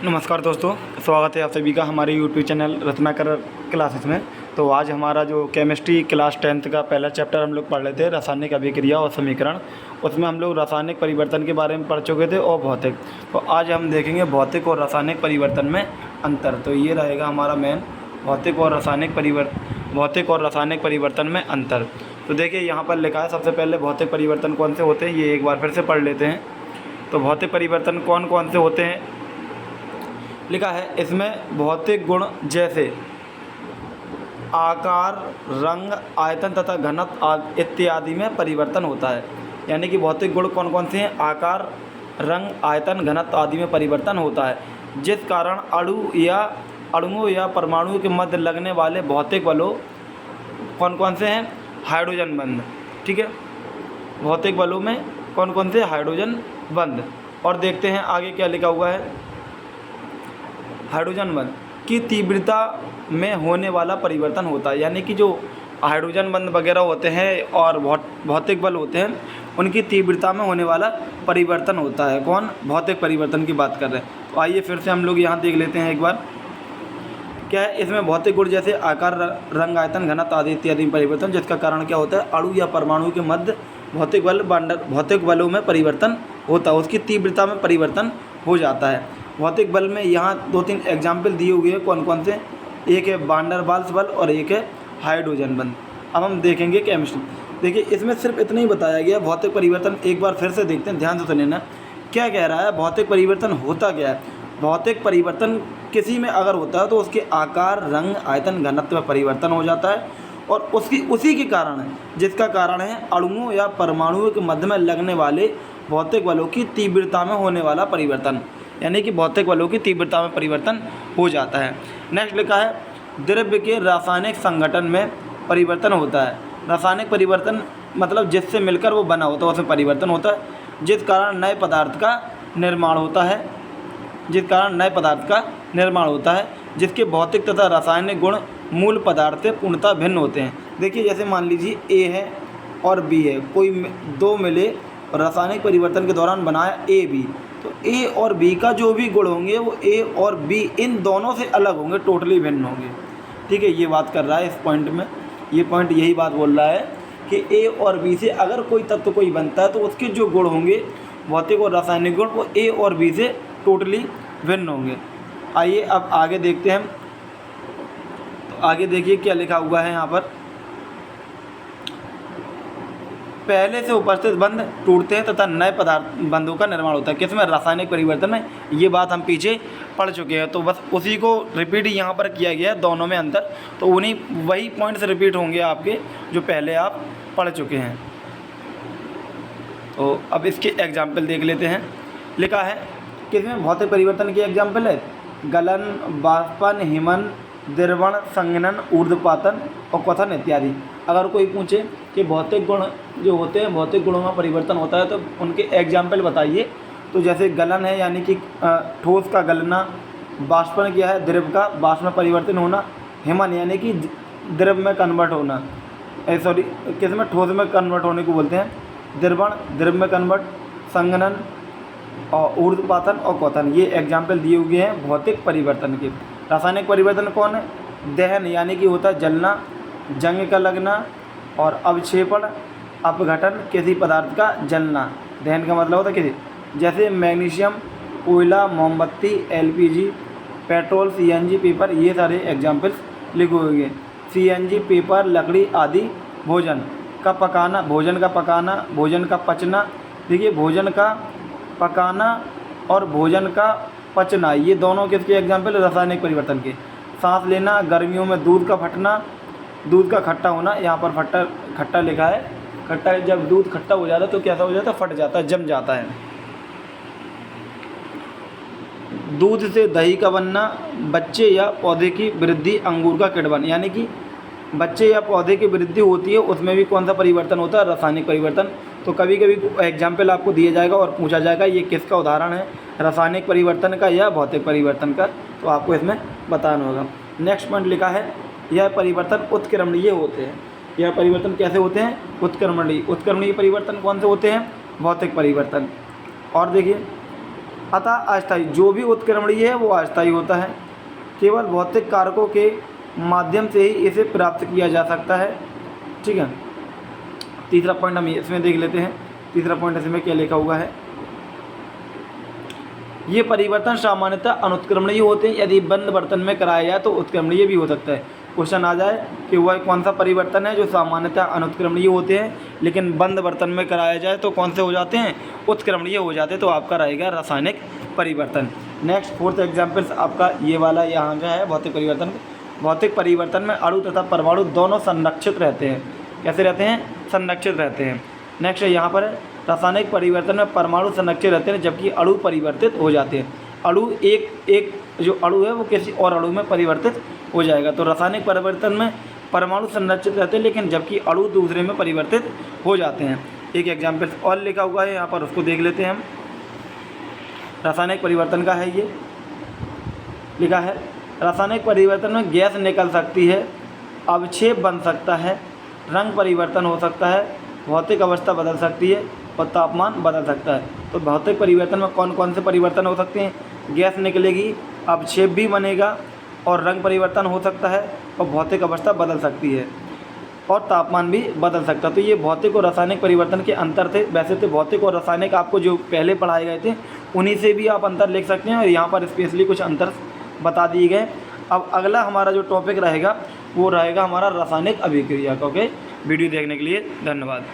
नमस्कार दोस्तों, स्वागत है आप सभी का हमारे यूट्यूब चैनल रत्नाकर क्लासेस में। तो आज हमारा जो केमिस्ट्री क्लास 10th का पहला चैप्टर हम लोग पढ़ रहे थे, रासायनिक अभिक्रिया और समीकरण। उसमें हम लोग रासायनिक परिवर्तन के बारे में पढ़ चुके थे और भौतिक। तो आज हम देखेंगे भौतिक और रासायनिक परिवर्तन में अंतर। तो ये रहेगा हमारा मेन भौतिक और रासायनिक परिवर्तन में अंतर। तो देखिए यहाँ पर लिखा है, सबसे पहले भौतिक परिवर्तन कौन से होते हैं ये एक बार फिर से पढ़ लेते हैं। तो भौतिक परिवर्तन कौन कौन से होते हैं लिखा है, इसमें भौतिक गुण जैसे आकार, रंग, आयतन तथा घनत्व इत्यादि में परिवर्तन होता है। यानी कि भौतिक गुण कौन कौन से हैं? आकार, रंग, आयतन, घनत्व आदि में परिवर्तन होता है, जिस कारण अणुओं या परमाणुओं के मध्य लगने वाले भौतिक बलों कौन कौन से हैं? हाइड्रोजन बंध। ठीक है, भौतिक बलों में कौन कौन से? हाइड्रोजन बंध। और देखते हैं आगे क्या लिखा हुआ है। हाइड्रोजन बंध की तीव्रता में होने वाला परिवर्तन होता है। यानी कि जो हाइड्रोजन बंध वगैरह होते हैं और भौतिक बल होते हैं, उनकी तीव्रता में होने वाला परिवर्तन होता है। कौन? भौतिक परिवर्तन की बात कर रहे हैं। तो आइए फिर से हम लोग यहाँ देख लेते हैं एक बार। क्या है? इसमें भौतिक गुण जैसे आकार, रंग, आयतन, घनत्व आदि इत्यादि में परिवर्तन, जिसका कारण क्या होता है? अणु या परमाणु के मध्य भौतिक बलों में परिवर्तन होता है, उसकी तीव्रता में परिवर्तन हो जाता है। भौतिक बल में यहाँ 2-3 एग्जाम्पल दिए हुए हैं, कौन कौन से? एक है वान डर वाल्स बल और एक है हाइड्रोजन बंध। अब हम देखेंगे केमिस्ट्री। देखिए इसमें सिर्फ इतना ही बताया गया भौतिक परिवर्तन। एक बार फिर से देखते हैं, ध्यान से सुनना क्या कह रहा है। भौतिक परिवर्तन होता क्या है? भौतिक परिवर्तन किसी में अगर होता है तो उसके आकार, रंग, आयतन, घनत्व में परिवर्तन हो जाता है, और उसी के कारण है, जिसका कारण है अणुओं या परमाणुओं के मध्य में लगने वाले भौतिक बलों की तीव्रता में होने वाला परिवर्तन। यानी कि भौतिक बलों की तीव्रता में परिवर्तन हो जाता है। नेक्स्ट लिखा है, द्रव्य के रासायनिक संगठन में परिवर्तन होता है। रासायनिक परिवर्तन मतलब जिससे मिलकर वो बना होता है, उसमें परिवर्तन होता है, जिस कारण नए पदार्थ का निर्माण होता है, जिसके भौतिक तथा रासायनिक गुण मूल पदार्थ से पूर्णतः भिन्न होते हैं। देखिए जैसे मान लीजिए ए है और बी है, कोई दो मिले रासायनिक परिवर्तन के दौरान बनाया ए बी, तो ए और बी का जो भी गुण होंगे वो ए और बी इन दोनों से अलग होंगे, टोटली भिन्न होंगे। ठीक है, ये बात कर रहा है इस पॉइंट में। ये पॉइंट यही बात बोल रहा है कि ए और बी से अगर कोई तत्व कोई बनता है तो उसके जो गुण होंगे भौतिक और रासायनिक गुण, वो ए और बी से टोटली भिन्न होंगे। आइए अब आगे देखते हैं। तो आगे देखिए क्या लिखा हुआ है यहाँ पर। पहले से उपस्थित बंध टूटते हैं तथा नए बंधों का निर्माण होता है। किसमें? रासायनिक परिवर्तन में। ये बात हम पीछे पढ़ चुके हैं, तो बस उसी को रिपीट यहाँ पर किया गया है, दोनों में अंतर। तो वही पॉइंट्स रिपीट होंगे आपके जो पहले आप पढ़ चुके हैं। तो अब इसके एग्जाम्पल देख लेते हैं। लिखा है किसमें भौतिक परिवर्तन की एग्जाम्पल है? गलन, बाष्पन, हिमन, द्रवण, संघनन, ऊर्ध्वपातन और क्वथन इत्यादि। अगर कोई पूछे कि भौतिक गुण जो होते हैं, भौतिक गुणों में परिवर्तन होता है, तो उनके एग्जाम्पल बताइए। तो जैसे गलन है यानी कि ठोस का गलना, बाष्पन क्या है? द्रव का बाष्प में परिवर्तन होना, हिमन यानी कि द्रव में कन्वर्ट होना, किस में? ठोस में कन्वर्ट होने को बोलते हैं। द्रवण, द्रव में कन्वर्ट, संघनन और ऊर्ध्वपातन और क्वथन, ये एग्जाम्पल दिए हुए हैं भौतिक परिवर्तन के। रासायनिक परिवर्तन कौन है? दहन यानी कि होता है जलना, जंग का लगना, और अवक्षेपण, अपघटन, किसी पदार्थ का जलना। दहन का मतलब होता है किसी, जैसे मैग्नीशियम, कोयला, मोमबत्ती, एलपीजी, पेट्रोल, सीएनजी, पेपर, ये सारे एग्जाम्पल्स लिखे हुए हैं। सीएनजी, पेपर, लकड़ी आदि। भोजन का पकाना, भोजन का पचना। देखिए भोजन का पकाना और भोजन का पचना, ये दोनों किसके एग्जाम्पल? रासायनिक परिवर्तन के। सांस लेना, गर्मियों में दूध का फटना, दूध का खट्टा होना। यहाँ पर खट्टा लिखा है। खट्टा, जब दूध खट्टा हो जाता है तो कैसा हो जाता है? फट जाता है, जम जाता है। दूध से दही का बनना, बच्चे या पौधे की वृद्धि, अंगूर का किण्वन। यानी कि बच्चे या पौधे की वृद्धि होती है, उसमें भी कौन सा परिवर्तन होता है? रासायनिक परिवर्तन। तो कभी कभी एग्जाम्पल आपको दिया जाएगा और पूछा जाएगा ये किसका उदाहरण है, रासायनिक परिवर्तन का या भौतिक परिवर्तन का, तो आपको इसमें बताना होगा। नेक्स्ट पॉइंट लिखा है, यह परिवर्तन उत्क्रमणीय होते हैं। यह परिवर्तन कैसे होते हैं? उत्क्रमणीय। उत्क्रमणीय परिवर्तन कौन से होते हैं? भौतिक परिवर्तन। और देखिए अतः अस्थायी, जो भी उत्क्रमणीय है वो अस्थायी होता है। केवल भौतिक कारकों के माध्यम से ही इसे प्राप्त किया जा सकता है। ठीक है, तीसरा पॉइंट हम इसमें देख लेते हैं। तीसरा पॉइंट इसमें क्या लिखा हुआ है, ये परिवर्तन सामान्यतः अनुत्क्रमणीय होते हैं। यदि बंद बर्तन में कराया जाए तो उत्क्रमणीय भी हो सकता है। क्वेश्चन आ जाए कि वह कौन सा परिवर्तन है जो सामान्यतः अनुत्क्रमणीय होते हैं लेकिन बंद बर्तन में कराया जाए तो कौन से हो जाते हैं, उत्क्रमणीय हो जाते हैं। तो आपका रहेगा रासायनिक परिवर्तन। नेक्स्ट फोर्थ एग्जाम्पल्स आपका ये वाला यहाँ का है, भौतिक परिवर्तन। भौतिक परिवर्तन में अणु तथा परमाणु दोनों संरक्षित रहते हैं। कैसे रहते हैं, संरक्षित रहते हैं। नेक्स्ट यहाँ पर रासायनिक परिवर्तन में परमाणु संरक्षित रहते हैं जबकि अणु परिवर्तित हो जाते हैं। अणु एक जो अणु है वो किसी और अणु में परिवर्तित हो जाएगा। तो रासायनिक परिवर्तन में परमाणु संरक्षित रहते हैं लेकिन जबकि अणु दूसरे में परिवर्तित हो जाते हैं। एक एग्जाम्पल और लिखा हुआ है यहाँ पर, उसको देख लेते हैं हम। रासायनिक परिवर्तन का है, ये लिखा है रासायनिक परिवर्तन में गैस निकल सकती है, अवक्षेप बन सकता है, रंग परिवर्तन हो सकता है, भौतिक अवस्था बदल सकती है और तापमान बदल सकता है। तो भौतिक परिवर्तन में कौन कौन से परिवर्तन हो सकते हैं, गैस निकलेगी, अवक्षेप भी बनेगा और रंग परिवर्तन हो सकता है और भौतिक अवस्था बदल सकती है और तापमान भी बदल सकता है। तो ये भौतिक और रासायनिक परिवर्तन के अंतर थे। वैसे तो भौतिक और रासायनिक आपको जो पहले पढ़ाए गए थे उन्हीं से भी आप अंतर लिख सकते हैं और यहाँ पर स्पेशली कुछ अंतर बता दिए गए। अब अगला हमारा जो टॉपिक रहेगा वो रहेगा हमारा रासायनिक अभिक्रिया का। ओके, वीडियो देखने के लिए धन्यवाद।